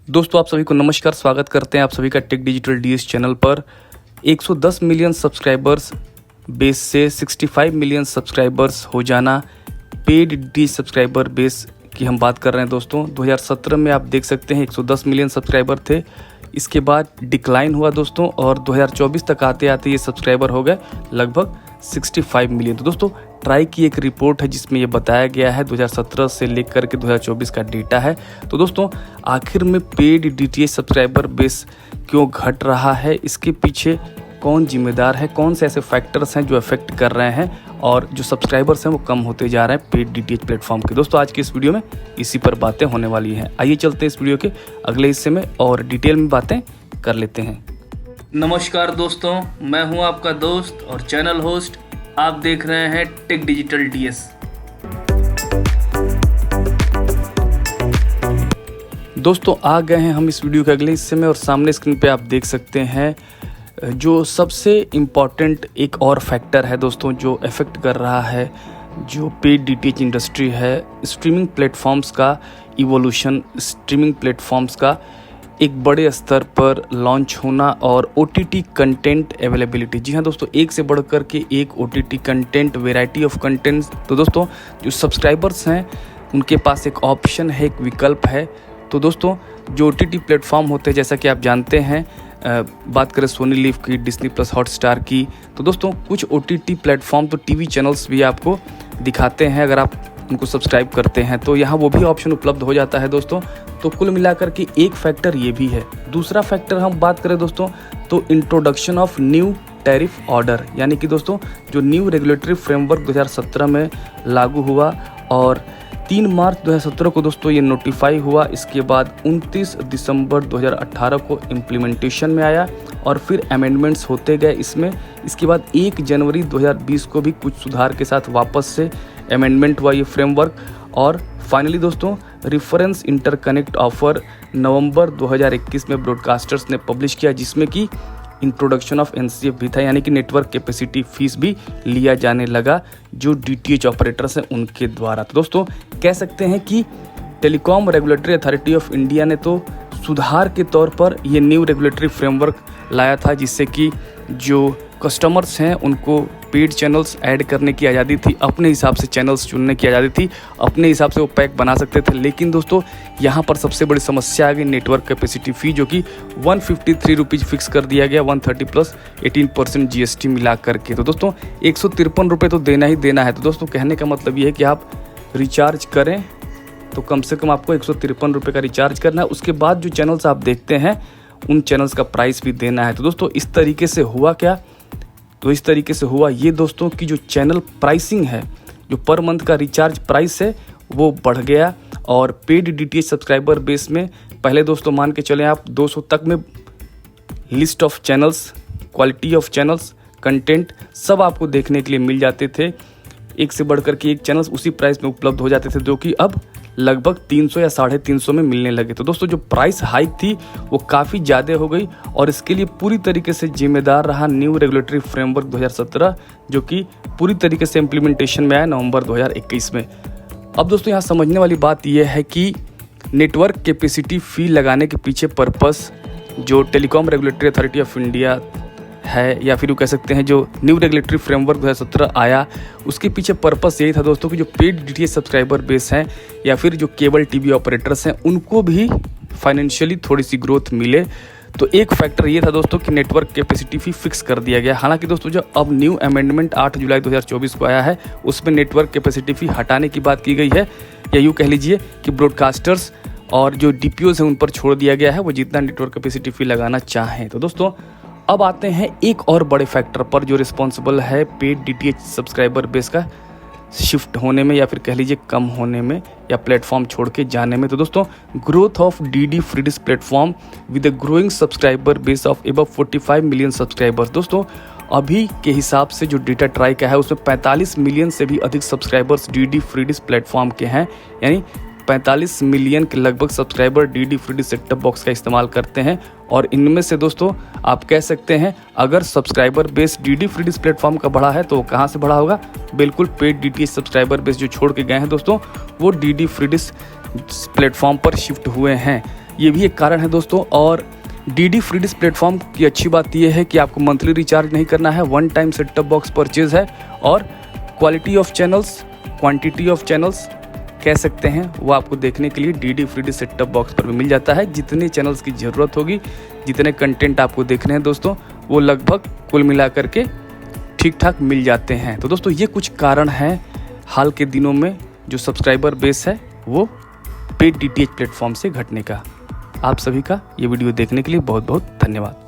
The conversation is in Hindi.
दोस्तों आप सभी को नमस्कार, स्वागत करते हैं आप सभी का टेक डिजिटल डीएस चैनल पर। 110 मिलियन सब्सक्राइबर्स बेस से 65 मिलियन सब्सक्राइबर्स हो जाना, पेड डी सब्सक्राइबर बेस की हम बात कर रहे हैं दोस्तों। 2017 में आप देख सकते हैं 110 मिलियन सब्सक्राइबर थे, इसके बाद डिक्लाइन हुआ दोस्तों और 2024 तक आते आते ये सब्सक्राइबर हो गए लगभग 65 मिलियन। तो दोस्तों ट्राई की एक रिपोर्ट है जिसमें ये बताया गया है 2017 से लेकर के 2024 का डेटा है। तो दोस्तों आखिर में पेड डीटीएच सब्सक्राइबर बेस क्यों घट रहा है, इसके पीछे कौन जिम्मेदार है, कौन से ऐसे फैक्टर्स हैं जो अफेक्ट कर रहे हैं और जो सब्सक्राइबर्स हैं वो कम होते जा रहे हैं पेड डीटीएच प्लेटफॉर्म के। दोस्तों आज की इस वीडियो में इसी पर बातें होने वाली हैं। आइए चलते हैं इस वीडियो के अगले हिस्से में और डिटेल में बातें कर लेते हैं। नमस्कार दोस्तों, मैं हूं आपका दोस्त और चैनल होस्ट। आप देख रहे हैं टेक डिजिटल डीएस। दोस्तों आ गए हैं हम इस वीडियो के अगले हिस्से में और सामने स्क्रीन पे आप देख सकते हैं जो सबसे इम्पॉर्टेंट एक और फैक्टर है दोस्तों जो अफेक्ट कर रहा है जो पेड डीटीएच इंडस्ट्री है, स्ट्रीमिंग प्लेटफॉर्म्स का इवोल्यूशन, स्ट्रीमिंग प्लेटफॉर्म्स का एक बड़े स्तर पर लॉन्च होना और OTT कंटेंट अवेलेबिलिटी। जी हाँ दोस्तों, एक से बढ़कर के एक OTT content, variety of content. तो दोस्तों जो सब्सक्राइबर्स हैं उनके पास एक ऑप्शन है, एक विकल्प है। तो दोस्तों जो OTT प्लेटफॉर्म होते हैं जैसा कि आप जानते हैं, बात करें सोनी लिव की, डिज्नी प्लस हॉटस्टार की, तो दोस्तों कुछ OTT प्लेटफॉर्म तो टीवी चैनल्स भी आपको दिखाते हैं अगर आप उनको सब्सक्राइब करते हैं, तो यहाँ वो भी ऑप्शन उपलब्ध हो जाता है दोस्तों। तो कुल मिलाकर के एक फैक्टर ये भी है। दूसरा फैक्टर हम बात करें दोस्तों तो introduction of new tariff order, यानी कि दोस्तों जो न्यू रेगुलेटरी फ्रेमवर्क 2017 में लागू हुआ और 3 मार्च 2017 को दोस्तों ये नोटिफाई हुआ। इसके बाद 29 दिसंबर 2018 को इम्प्लीमेंटेशन में आया और फिर अमेंडमेंट्स होते गए इसमें। इसके बाद 1 जनवरी 2020 को भी कुछ सुधार के साथ वापस से अमेंडमेंट हुआ ये फ्रेमवर्क। और फाइनली दोस्तों रेफरेंस इंटरकनेक्ट ऑफर नवंबर 2021 में ब्रॉडकास्टर्स ने पब्लिश किया, जिसमें कि इंट्रोडक्शन ऑफ NCF भी था, यानी कि नेटवर्क कैपेसिटी फीस भी लिया जाने लगा जो DTH ऑपरेटर्स हैं उनके द्वारा। तो दोस्तों कह सकते हैं कि telecom regulatory authority of India ने तो सुधार के तौर पर ये न्यू रेगुलेटरी फ्रेमवर्क लाया था, जिससे कि जो कस्टमर्स हैं उनको पेड चैनल्स ऐड करने की आज़ादी थी, अपने हिसाब से चैनल्स चुनने की आज़ादी थी, अपने हिसाब से वो पैक बना सकते थे। लेकिन दोस्तों यहाँ पर सबसे बड़ी समस्या आ गई नेटवर्क कैपेसिटी फ़ी, जो कि 153 रुपीज़ फिक्स कर दिया गया, 130 प्लस 18% GST मिला करके। तो दोस्तों 153 रुपये तो देना ही देना है। तो दोस्तों कहने का मतलब ये है कि आप रिचार्ज करें तो कम से कम आपको 153 रुपये का रिचार्ज करना है। उसके बाद जो चैनल्स आप देखते हैं उन चैनल्स का प्राइस भी देना है। तो दोस्तों इस तरीके से हुआ क्या, तो इस तरीके से हुआ ये दोस्तों कि जो चैनल प्राइसिंग है, जो पर मंथ का रिचार्ज प्राइस है वो बढ़ गया और पेड DTH सब्सक्राइबर बेस में पहले दोस्तों मान के चलें आप 200 तक में list of channels, quality of channels, content सब आपको देखने के लिए मिल जाते थे। एक से बढ़कर के एक चैनल्स उसी प्राइस में उपलब्ध हो जाते थे, जो कि अब लगभग 300 या 350 में मिलने लगे। तो दोस्तों जो प्राइस हाइक थी वो काफ़ी ज़्यादा हो गई और इसके लिए पूरी तरीके से जिम्मेदार रहा न्यू रेगुलेटरी फ्रेमवर्क 2017, जो कि पूरी तरीके से इम्प्लीमेंटेशन में आया नवंबर 2021 में। अब दोस्तों यहाँ समझने वाली बात यह है कि नेटवर्क कैपेसिटी फ़ी लगाने के पीछे पर्पस जो telecom regulatory authority of India है, या फिर वो कह सकते हैं जो न्यू रेगुलेटरी फ्रेमवर्क 2017 आया, उसके पीछे पर्पस यही था दोस्तों कि जो पेड DTH सब्सक्राइबर बेस हैं या फिर जो केबल टीवी ऑपरेटर्स हैं उनको भी फाइनेंशियली थोड़ी सी ग्रोथ मिले। तो एक फैक्टर ये था दोस्तों कि नेटवर्क कैपेसिटी फी फिक्स कर दिया गया। हालांकि दोस्तों जो अब न्यू अमेंडमेंट 8 जुलाई 2024 को आया है उसमें नेटवर्क कैपेसिटी फी हटाने की बात की गई है, या यूँ कह लीजिए कि ब्रॉडकास्टर्स और जो DPOs हैं उन पर छोड़ दिया गया है वो जितना नेटवर्क कैपेसिटी फी लगाना चाहें। तो दोस्तों अब आते हैं एक और बड़े फैक्टर पर जो रिस्पॉन्सिबल है पेड DTH सब्सक्राइबर बेस का शिफ्ट होने में या फिर कह लीजिए कम होने में या प्लेटफॉर्म छोड़ के जाने में। तो दोस्तों growth of DD free dish platform with a growing subscriber base of above 45 million subscribers. दोस्तों अभी के हिसाब से जो डेटा ट्राई का है उसमें 45 मिलियन से भी अधिक subscribers DD free dish platform के हैं, यानी 45 मिलियन के लगभग subscriber DD free dish setup box का इस्तेमाल करते हैं। और इनमें से दोस्तों आप कह सकते हैं अगर subscriber base DD free dish platform का बढ़ा है तो कहाँ से बढ़ा होगा, बिल्कुल पेड DTH सब्सक्राइबर बेस जो छोड़ के गए हैं दोस्तों वो DD फ्री डिश प्लेटफॉर्म पर शिफ्ट हुए हैं। ये भी एक कारण है दोस्तों। और डीडी फ्री डिश प्लेटफॉर्म की अच्छी बात यह है कि आपको मंथली रिचार्ज नहीं करना है, one time set top box purchase है, और quality of channels, quantity of channels कह सकते हैं, वो आपको देखने के लिए DD free dish set top box पर भी मिल जाता है। जितने चैनल्स की ज़रूरत होगी, जितने कंटेंट आपको देखने हैं दोस्तों, वो लगभग कुल मिला करके ठीक ठाक मिल जाते हैं। तो दोस्तों ये कुछ कारण हैं हाल के दिनों में जो सब्सक्राइबर बेस है वो पेड डीटीएच प्लेटफॉर्म से घटने का। आप सभी का ये वीडियो देखने के लिए बहुत बहुत धन्यवाद।